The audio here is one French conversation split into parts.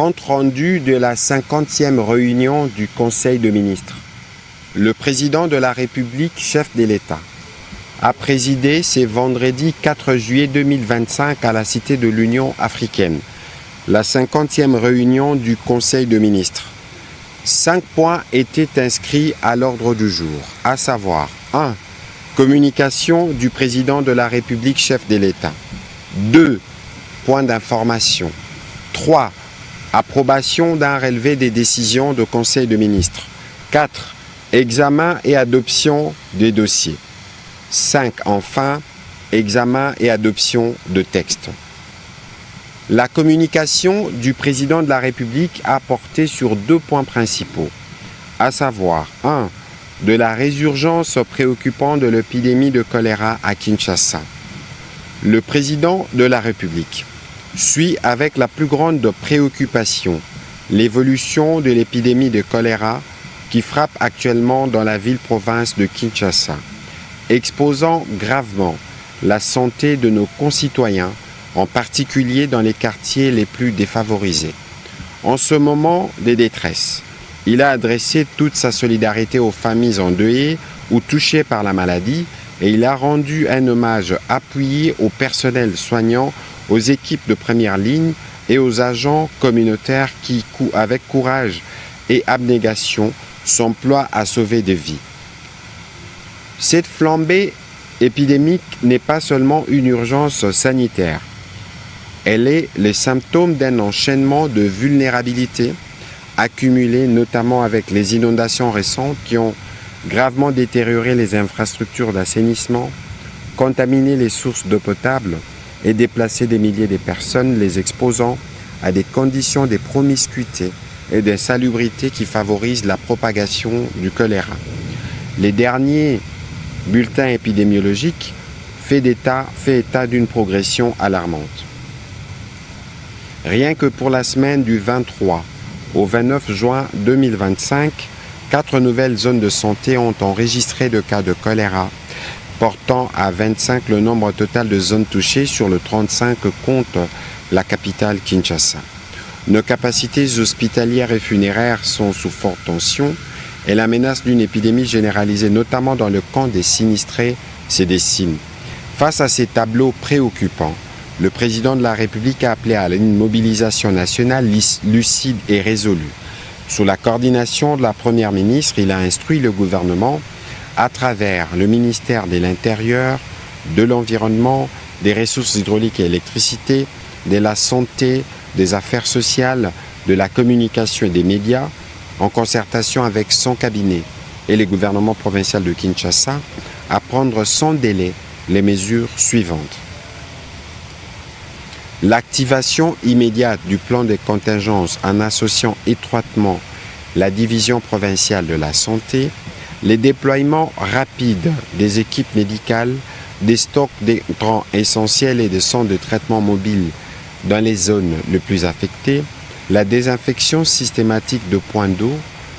Compte-rendu de la 50e réunion du Conseil de ministres. Le président de la République, chef de l'État, a présidé ce vendredi 4 juillet 2025 à la Cité de l'Union africaine, la 50e réunion du Conseil de ministres. 5 points étaient inscrits à l'ordre du jour, à savoir 1. Communication du président de la République, chef de l'État. 2. Points d'information. 3. Approbation d'un relevé des décisions de Conseil de ministres. 4. Examen et adoption des dossiers. 5. Enfin, examen et adoption de textes. La communication du président de la République a porté sur 2 points principaux, à savoir 1. De la résurgence préoccupante de l'épidémie de choléra à Kinshasa. Le président de la République suit avec la plus grande préoccupation l'évolution de l'épidémie de choléra qui frappe actuellement dans la ville-province de Kinshasa, exposant gravement la santé de nos concitoyens, en particulier dans les quartiers les plus défavorisés. En ce moment de détresse, il a adressé toute sa solidarité aux familles endeuillées ou touchées par la maladie et il a rendu un hommage appuyé au personnel soignant, aux équipes de première ligne et aux agents communautaires qui, avec courage et abnégation, s'emploient à sauver des vies. Cette flambée épidémique n'est pas seulement une urgence sanitaire. Elle est le symptôme d'un enchaînement de vulnérabilités accumulées notamment avec les inondations récentes qui ont gravement détérioré les infrastructures d'assainissement, contaminé les sources d'eau potable et déplacé des milliers de personnes, les exposant à des conditions de promiscuité et d'insalubrité qui favorisent la propagation du choléra. Les derniers bulletins épidémiologiques fait état d'une progression alarmante. Rien que pour la semaine du 23 au 29 juin 2025, 4 nouvelles zones de santé ont enregistré de cas de choléra, portant à 25 le nombre total de zones touchées sur le 35 que compte la capitale Kinshasa. Nos capacités hospitalières et funéraires sont sous forte tension et la menace d'une épidémie généralisée, notamment dans le camp des sinistrés, se dessine. Face à ces tableaux préoccupants, le président de la République a appelé à une mobilisation nationale lucide et résolue. Sous la coordination de la Première ministre, il a instruit le gouvernement à travers le ministère de l'Intérieur, de l'Environnement, des Ressources hydrauliques et électricité, de la Santé, des Affaires sociales, de la Communication et des médias, en concertation avec son cabinet et le gouvernement provincial de Kinshasa, à prendre sans délai les mesures suivantes. L'activation immédiate du plan de contingence en associant étroitement la division provinciale de la santé, les déploiements rapides des équipes médicales, des stocks d'intrants essentiels et des centres de traitement mobiles dans les zones les plus affectées, la désinfection systématique de points d'eau,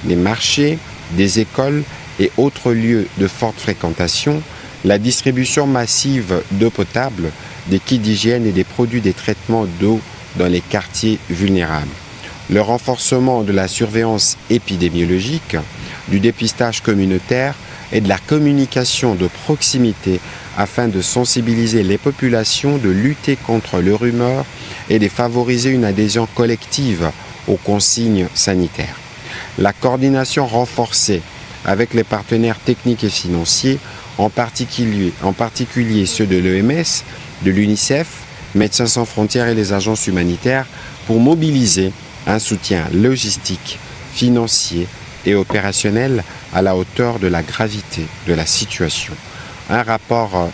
des marchés, des écoles et autres lieux de forte fréquentation, la distribution massive d'eau potable, des kits d'hygiène et des produits de traitement d'eau dans les quartiers vulnérables, le renforcement de la surveillance épidémiologique, du dépistage communautaire et de la communication de proximité afin de sensibiliser les populations, de lutter contre le rumeur et de favoriser une adhésion collective aux consignes sanitaires. La coordination renforcée avec les partenaires techniques et financiers, en particulier ceux de l'OMS, de l'UNICEF, Médecins sans frontières et les agences humanitaires pour mobiliser un soutien logistique, financier et opérationnel à la hauteur de la gravité de la situation. Un rapport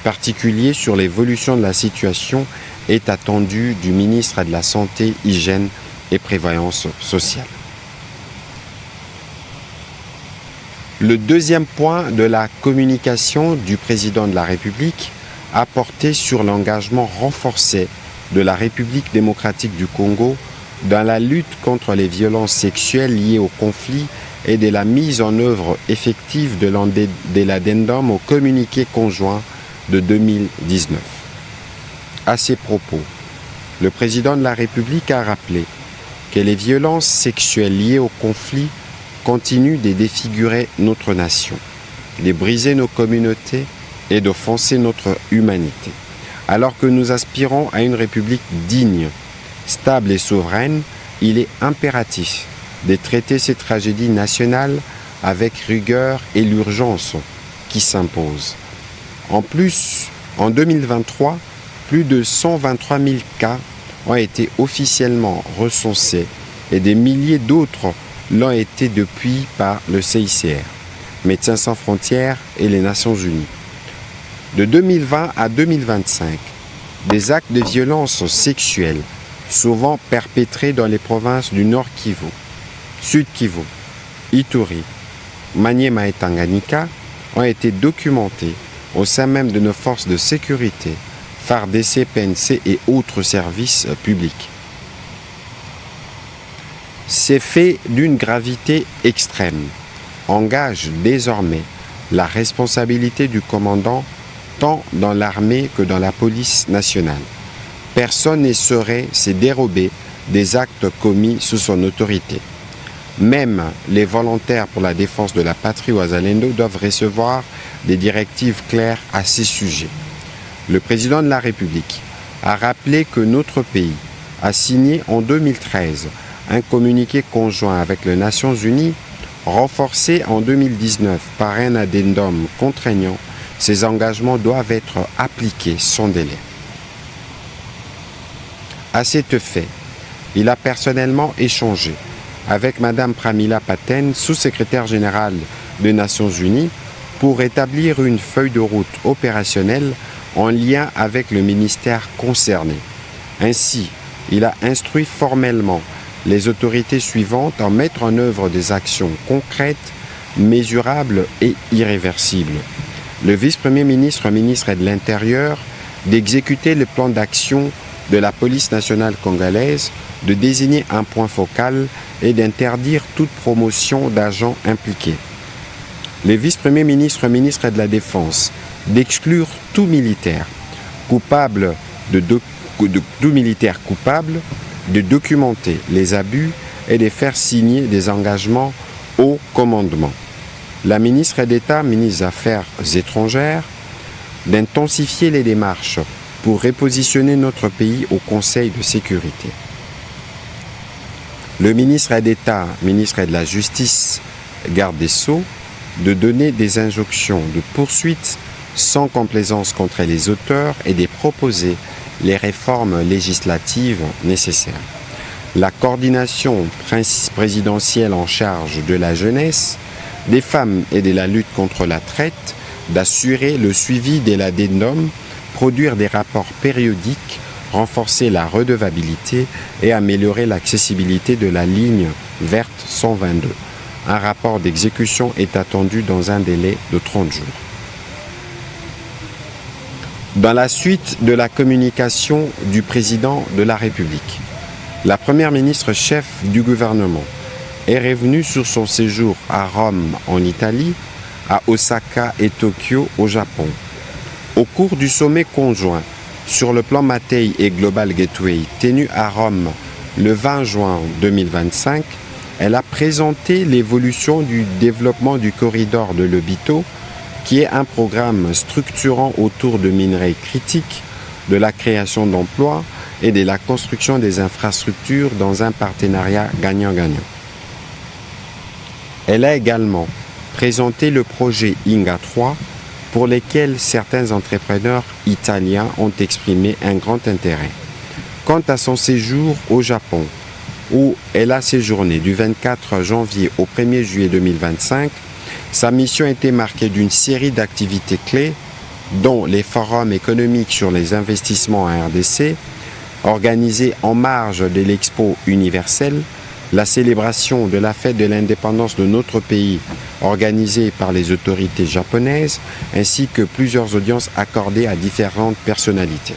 particulier sur l'évolution de la situation est attendu du ministre de la Santé, Hygiène et Prévoyance sociale. Le deuxième point de la communication du président de la République a porté sur l'engagement renforcé de la République démocratique du Congo dans la lutte contre les violences sexuelles liées au conflit et de la mise en œuvre effective de l'addendum au communiqué conjoint de 2019. À ces propos, le président de la République a rappelé que les violences sexuelles liées au conflit continuent de défigurer notre nation, de briser nos communautés et d'offenser notre humanité. Alors que nous aspirons à une république digne, stable et souveraine, il est impératif de traiter ces tragédies nationales avec rigueur et l'urgence qui s'impose. En plus, en 2023, plus de 123 000 cas ont été officiellement recensés et des milliers d'autres l'ont été depuis par le CICR, Médecins sans frontières et les Nations Unies. De 2020 à 2025, des actes de violence sexuelle, souvent perpétrés dans les provinces du Nord Kivu, Sud Kivu, Ituri, Maniema et Tanganyika, ont été documentés au sein même de nos forces de sécurité, FARDC, PNC et autres services publics. Ces faits d'une gravité extrême engagent désormais la responsabilité du commandant tant dans l'armée que dans la police nationale. Personne ne saurait se dérober des actes commis sous son autorité. Même les volontaires pour la défense de la patrie Wazalendo doivent recevoir des directives claires à ces sujets. Le président de la République a rappelé que notre pays a signé en 2013 un communiqué conjoint avec les Nations Unies, renforcé en 2019 par un addendum contraignant. Ces engagements doivent être appliqués sans délai. À cet effet, il a personnellement échangé avec Mme Pramila Patten, sous-secrétaire générale des Nations Unies, pour établir une feuille de route opérationnelle en lien avec le ministère concerné. Ainsi, il a instruit formellement les autorités suivantes à mettre en œuvre des actions concrètes, mesurables et irréversibles. Le vice-premier ministre, ministre de l'Intérieur, d'exécuter le plan d'action de la police nationale congolaise, de désigner un point focal et d'interdire toute promotion d'agents impliqués. Le vice-premier ministre, ministre de la Défense, d'exclure tout militaire coupable de documenter les abus et de faire signer des engagements au commandement. La ministre d'État, ministre des Affaires étrangères, d'intensifier les démarches pour repositionner notre pays au Conseil de sécurité. Le ministre d'État, ministre de la Justice, garde des Sceaux, de donner des injonctions de poursuite sans complaisance contre les auteurs et de proposer les réformes législatives nécessaires. La coordination présidentielle en charge de la jeunesse, des femmes et de la lutte contre la traite, d'assurer le suivi de l'addendum, produire des rapports périodiques, renforcer la redevabilité et améliorer l'accessibilité de la ligne verte 122. Un rapport d'exécution est attendu dans un délai de 30 jours. Dans la suite de la communication du président de la République, la première ministre chef du gouvernement est revenue sur son séjour à Rome en Italie, à Osaka et Tokyo au Japon. Au cours du sommet conjoint sur le plan Mattei et Global Gateway tenu à Rome le 20 juin 2025, elle a présenté l'évolution du développement du corridor de Lobito, qui est un programme structurant autour de minerais critiques, de la création d'emplois et de la construction des infrastructures dans un partenariat gagnant-gagnant. Elle a également présenté le projet Inga 3, pour lequel certains entrepreneurs italiens ont exprimé un grand intérêt. Quant à son séjour au Japon, où elle a séjourné du 24 janvier au 1er juillet 2025, sa mission était marquée d'une série d'activités clés, dont les forums économiques sur les investissements en RDC, organisés en marge de l'Expo universelle, la célébration de la fête de l'indépendance de notre pays organisée par les autorités japonaises, ainsi que plusieurs audiences accordées à différentes personnalités.